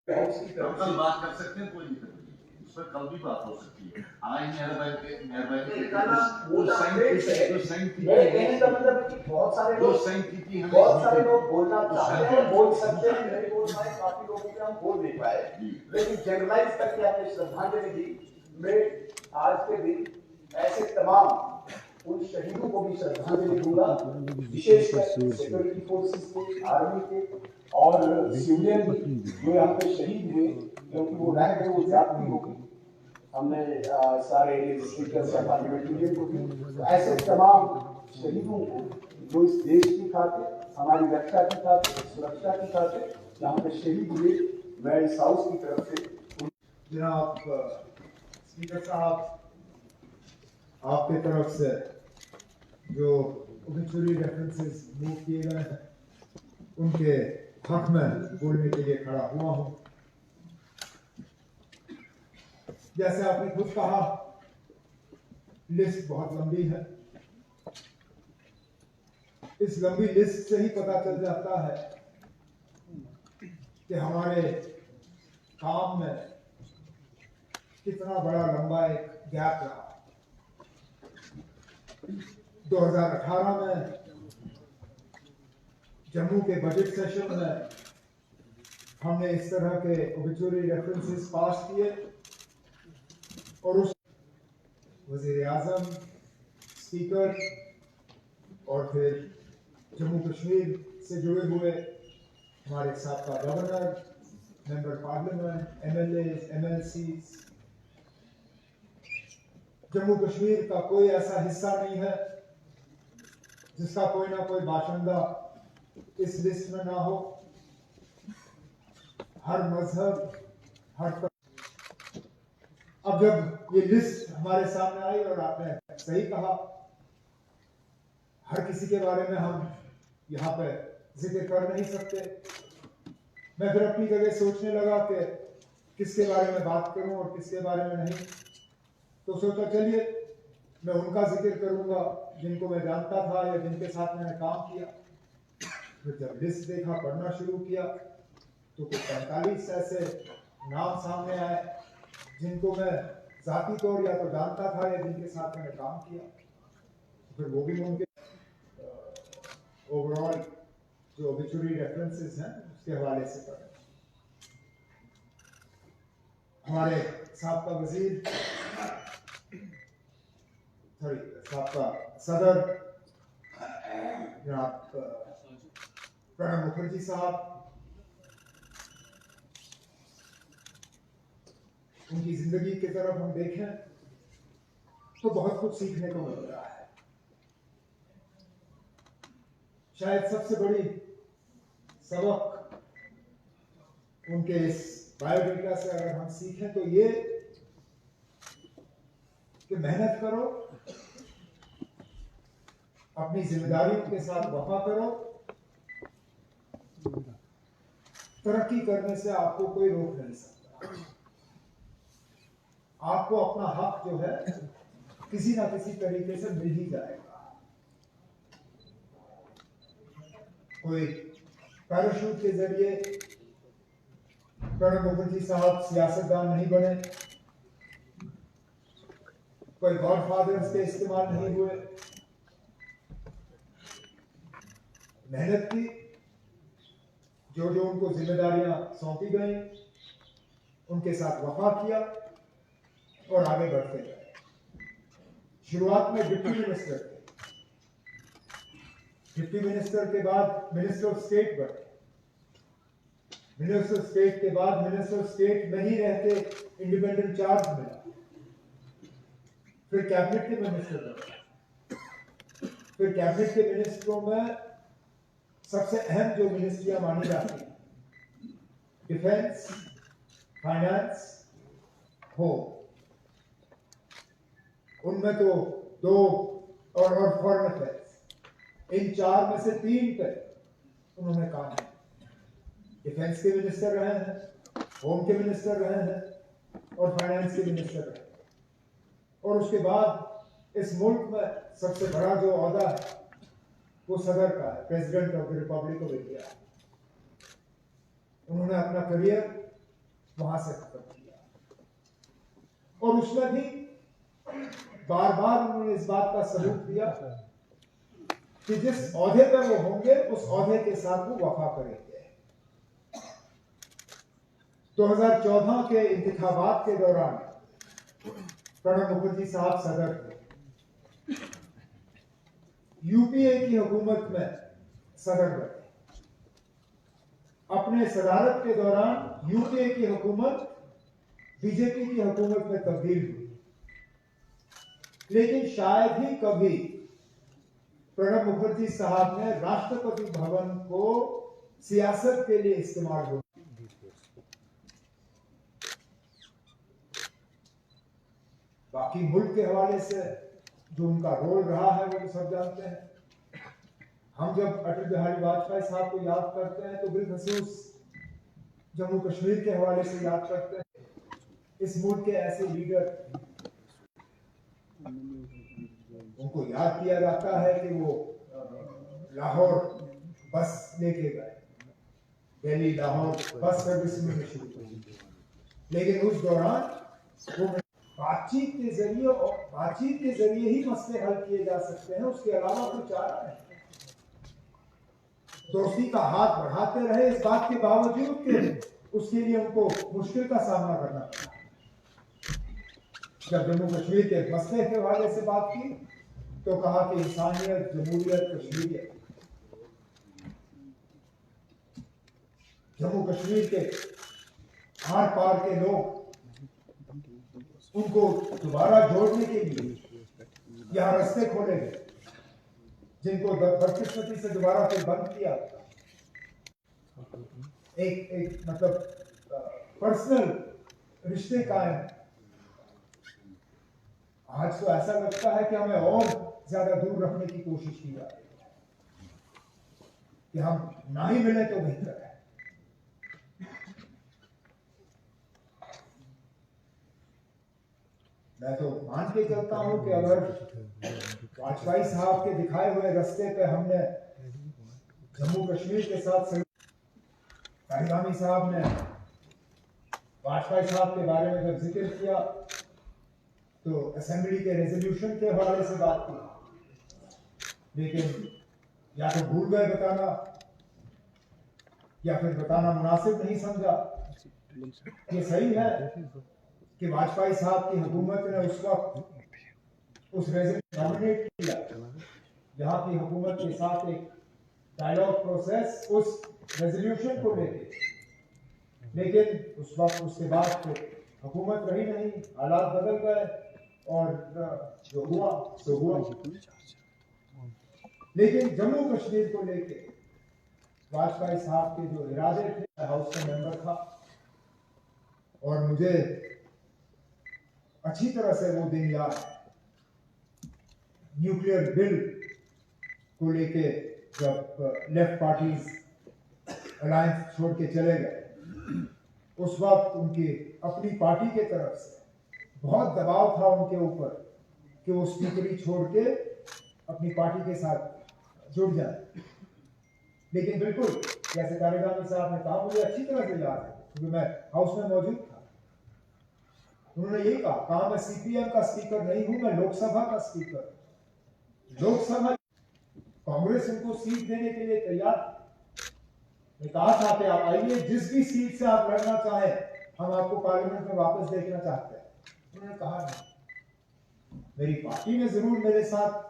हम कल बात कर सकते हैं, कोई दिक्कत नहीं है, उस पर कल भी बात हो सकती है। आज मेहरबानी बहुत सारे लोग बोलना चाहते हैं, बोल सकते हैं, नहीं बोल पाए, काफी लोगों के हम बोल नहीं पाए, लेकिन जनरलाइज करके आपने श्रद्धांजलि दी। मैं आज के दिन ऐसे तमाम उन शहीदों को भी श्रद्धांजलि दूंगा, विशेषकर सिक्योरिटी फोर्सेस के, आर्मी के और सिविलियन भी जो यहाँ पे शहीद हुए, क्योंकि वो रह गए, वो जाती हो गई। हमने सारे लेजिस्लेटर्स या पार्लियामेंटेरियन को भी, तो ऐसे तमाम शहीदों को जो इस देश की खातिर, हमारी रक्षा की खातिर, सुरक्षा की खातिर यहाँ पे शहीद हुए, मैं इस हाउस की तरफ से जनाब स्पीकर साहब, आपके तरफ से जो ओबिचुरी रेफरेंसेस मूव किए गए हैं उनके हक में बोलने के लिए खड़ा हुआ हूं। जैसे आपने खुद कहा, लिस्ट बहुत लंबी है। इस लंबी लिस्ट से ही पता चल जाता है कि हमारे काम में कितना बड़ा लंबा एक गैप रहा। 2018 में जम्मू के बजट सेशन में हमने इस तरह के ओबिचुरी रेफरेंसेस पास किए और उस वज़ीर आज़म, स्पीकर और फिर जम्मू कश्मीर से जुड़े हुए हमारे साबका governor, member parliament, MLA, MLCs, Jammu Kashmir का कोई ऐसा हिस्सा नहीं है जिसका कोई ना कोई बाशिंदा इस लिस्ट में ना हो। हर मजहब, हर अब जब ये लिस्ट हमारे सामने आई और आपने सही कहा, हर किसी के बारे में हम यहाँ पे जिक्र कर नहीं सकते। मैं फिर अपनी जगह सोचने लगा कि किसके बारे में बात करूं और किसके बारे में नहीं, तो सोचा चलिए मैं उनका जिक्र करूंगा जिनको मैं जानता था या जिनके साथ मैंने काम किया। फिर जब लिस्ट देखा, पढ़ना शुरू किया, तो कुछ 45 ऐसे नाम सामने आए जिनको मैं जाती तौर या तो जानता था या जिनके साथ मैंने काम किया। फिर वो भी उनके ओवरऑल जो ओबिचुरी रेफरेंसेस हैं उसके हवाले से पढ़े। हमारे साबका वजीर, साबका सदर जनाब प्रणब मुखर्जी साहब, उनकी जिंदगी की तरफ हम देखें तो बहुत कुछ सीखने को मिल रहा है। शायद सबसे बड़ी सबक उनके इस बायोडेटा से अगर हम सीखें तो ये कि मेहनत करो, अपनी जिम्मेदारियों के साथ वफा करो, तरक्की करने से आपको कोई रोक नहीं सकता। आपको अपना हक जो है किसी ना किसी तरीके से मिल ही जाएगा। कोई पैराशूट के जरिए प्रणब मुखर्जी साहब सियासतदान नहीं बने, कोई गॉडफादर्स के इस्तेमाल नहीं हुए। मेहनत की, जो जो उनको जिम्मेदारियां सौंपी गई उनके साथ वफा किया और आगे बढ़ते गए। शुरुआत में डिप्टी मिनिस्टर थे, डिप्टी मिनिस्टर के बाद मिनिस्टर ऑफ स्टेट बने, मिनिस्टर ऑफ स्टेट के बाद मिनिस्टर ऑफ स्टेट में ही रहते इंडिपेंडेंट चार्ज मिला, फिर कैबिनेट के मिनिस्टर बने, फिर कैबिनेट के मिनिस्टरों में सबसे अहम जो मिनिस्ट्रियां मानी जाती हैं, डिफेंस, फाइनेंस, होम, उनमें तो 2 और फॉरेन अफेयर्स, इन 4 में से 3 पे उन्होंने काम किया। डिफेंस के मिनिस्टर रहे हैं, होम के मिनिस्टर रहे हैं और फाइनेंस के मिनिस्टर रहे हैं। और उसके बाद इस मुल्क में सबसे बड़ा जो ओहदा है वो सदर का है, president of the Republic of India. उन्होंने अपना करियर वहां से खत्म किया। और उसमें भी बार बार उन्होंने इस बात का सबूत दिया कि जिस ओहदे पर वो होंगे उस ओहदे के साथ वो वफा करेंगे। 2014 के इंतखाबात के दौरान प्रणब मुखर्जी साहब सदर थे, यूपीए की हुकूमत में सदर बने। अपने सदारत के दौरान यूपीए की हुकूमत बीजेपी की हुकूमत में तब्दील हुई, लेकिन शायद ही कभी प्रणब मुखर्जी साहब ने राष्ट्रपति भवन को सियासत के लिए इस्तेमाल किया। बाकी मुल्क के हवाले से जो उनका रोल रहा है वो तो सब जानते हैं। हम जब अटल बिहारी वाजपेयी साहब को याद करते हैं तो बिलखसूस जम्मू कश्मीर के हवाले से याद करते हैं। इस मुल्क के ऐसे लीडर उनको याद किया जाता है कि वो लाहौर बस लेके गए, दिल्ली लाहौर बस सर्विस में शुरू की, लेकिन उस दौरान वो बातचीत के जरिए ही मसले हल किए जा सकते हैं, उसके अलावा कोई चारा नहीं। दोस्ती का हाथ बढ़ाते रहे, इस बात के बावजूद कि उसके लिए उनको मुश्किल का सामना करना पड़ा। जब जम्मू कश्मीर के मसले के हवाले से बात की तो कहा कि इंसानियत, जमहूरियत, कश्मीरियत। जम्मू कश्मीर के आर पार के लोग, उनको दोबारा जोड़ने के लिए यहाँ रास्ते खोले गए, जिनको बदकिस्मती से दोबारा फिर बंद किया। एक मतलब पर्सनल रिश्ते कायम। आज तो ऐसा लगता है कि हमें और ज्यादा दूर रखने की कोशिश की जा रही है, कि हम ना ही मिले तो बेहतर है। मैं तो मान के चलता हूं कि अगर वाजपेयी साहब के दिखाए हुए रास्ते पे हमने जम्मू कश्मीर के साथ ताहिरामी साहब ने वाजपेयी साहब के बारे में जब जिक्र किया तो असेंबली के रेजोल्यूशन के हवाले से बात की, लेकिन या तो भूल गए बताना या फिर बताना मुनासिब नहीं समझा। ये सही है कि वाजपेयी साहब की हुकूमत ने उस वक्त उस रेजोल्यूशन नॉमिनेट किया, जहां की हुकूमत के साथ एक डायलॉग प्रोसेस उस रेजोल्यूशन को लेके, लेकिन उस वक्त उसके बाद तो हुकूमत रही नहीं, हालात बदल गए और जो हुआ सो हुआ। लेकिन जम्मू कश्मीर को लेके वाजपेयी साहब के जो इरादे थे, हाउस का मेंबर था और मुझे अच्छी तरह से वो दिन याद है। न्यूक्लियर बिल को लेके जब लेफ्ट पार्टीज अलायंस छोड़ के चले गए, उस वक्त उनकी अपनी पार्टी के तरफ से बहुत दबाव था उनके ऊपर कि वो स्पीकरी छोड़ के अपनी पार्टी के साथ जुड़ जाए। लेकिन बिल्कुल जैसे तारिगामी साहब ने कहा, मुझे अच्छी तरह से याद है क्योंकि मैं हाउस में मौजूद था। उन्होंने यही कहा मैं सीपीएम का स्पीकर नहीं हूं, मैं लोकसभा का स्पीकर। लोकसभा कांग्रेस उनको सीट देने के लिए तैयार। मैं कहा था कि आप आइए, जिस भी सीट से आप लड़ना चाहें हम आपको पार्लियामेंट में वापस देखना चाहते हैं। उन्होंने कहा नहीं, मेरी पार्टी ने जरूर मेरे साथ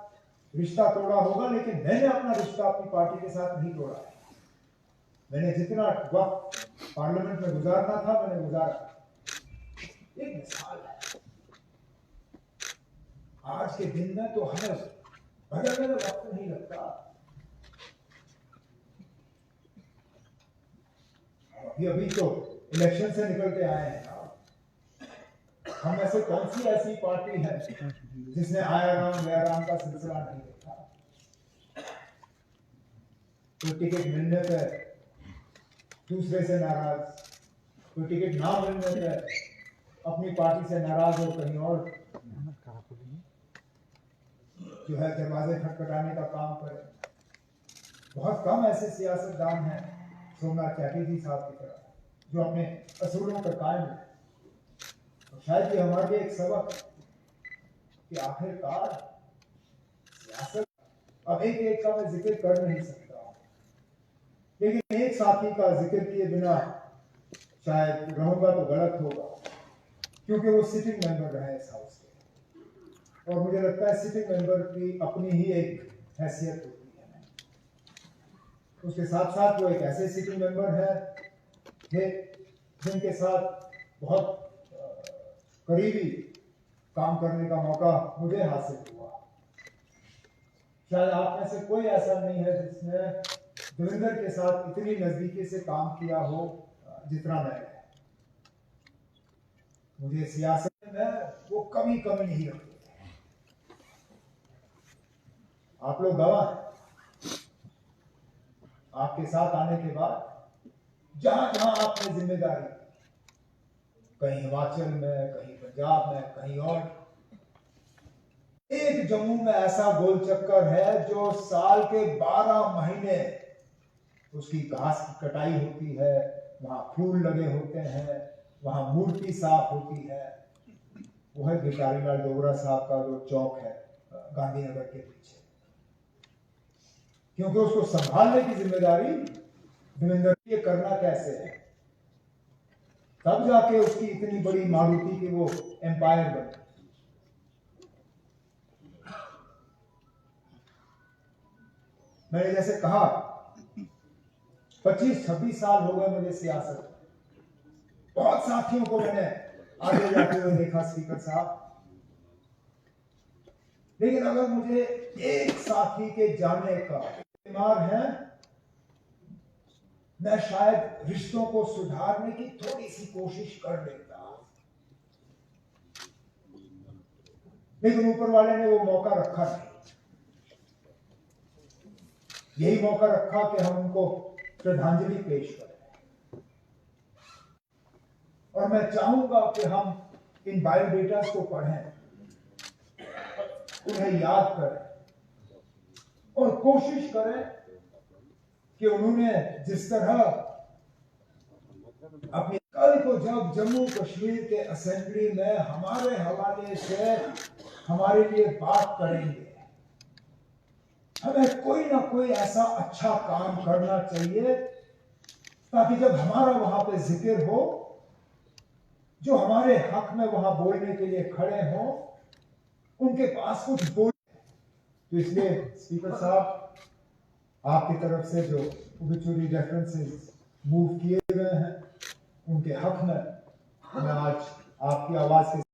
रिश्ता तोड़ा होगा, लेकिन मैंने अपना रिश्ता अपनी पार्टी के साथ नहीं तोड़ा है। मैंने जितना वक्त पार्लियामेंट में गुजारना था मैंने गुजारा। एक मिसाल है, आज के दिन में तो हमें बदलने में वक्त नहीं लगता। अभी तो इलेक्शन से निकल के आए हैं। हम ऐसे कौन सी ऐसी पार्टी है जिसने आया राम गया राम का सिलसिला नहीं देखा। कोई टिकट मिलने पे दूसरे से नाराज, कोई टिकट ना मिलने पे अपनी पार्टी से नाराज हो कहीं और जो है दरवाजे खटखटाने का काम करे। बहुत कम ऐसे सियासतदान हैं सोमनाथ चैटर्जी साहब की तरह जो अपने असूलों पर कायम है। तो शायद ये हमारे लिए एक सबक कि आखिरकार सियासत, अब एक का मैं जिक्र कर नहीं सकता, लेकिन एक साथी का जिक्र किए बिना शायद रहूंगा तो गलत होगा, क्योंकि वो सिटिंग मेंबर रहे इस हाउस के, और मुझे लगता है सिटिंग मेंबर की अपनी ही एक हैसियत होती है। उसके साथ साथ वो एक ऐसे सिटिंग मेंबर है जिनके साथ बहुत करीबी काम करने का मौका मुझे हासिल हुआ। शायद आप में से कोई ऐसा नहीं है जिसने देवेंद्र के साथ इतनी नजदीकी से काम किया हो जितना मैंने। मुझे सियासत में वो कमी नहीं रखते। आप लोग गवाह हैं। आपके साथ आने के बाद जहां जहां आपने जिम्मेदारी, कहीं हिमाचल में, कहीं पंजाब में, कहीं और, एक जम्मू में ऐसा गोल चक्कर है जो साल के 12 महीने उसकी घास की कटाई होती है, वहां फूल लगे होते हैं, वहां मूर्ति साफ होती है। वो है भिखारी लाल डोगरा साहब का जो चौक है गांधीनगर के पीछे, क्योंकि उसको संभालने की जिम्मेदारी देवेंद्र की। करना कैसे है, तब जाके उसकी इतनी बड़ी मारुति की वो एम्पायर बनी। मैंने जैसे कहा 25-26 साल हो गए मुझे सियासत में। बहुत साथियों को मैंने आगे जाते हुए देखा स्पीकर साहब, लेकिन अगर मुझे एक साथी के जाने का बीमार है, मैं शायद रिश्तों को सुधारने की थोड़ी सी कोशिश कर लेता, लेकिन ऊपर वाले ने वो मौका रखा नहीं। यही मौका रखा कि हम उनको श्रद्धांजलि पेश करें, और मैं चाहूंगा कि हम इन बायोडेटास को पढ़ें, उन्हें याद करें और कोशिश करें कि उन्होंने जिस तरह अपनी कल को जब जम्मू कश्मीर के असेंबली में हमारे हवाले से हमारे लिए बात करेंगे, हमें कोई ना कोई ऐसा अच्छा काम करना चाहिए ताकि जब हमारा वहां पे जिक्र हो, जो हमारे हक में वहां बोलने के लिए खड़े हों, उनके पास कुछ बोल। तो इसलिए स्पीकर साहब, आपकी तरफ से जो ओबिचुरी रेफरेंसेस मूव किए गए हैं, उनके हक में मैं आज आपकी आवाज के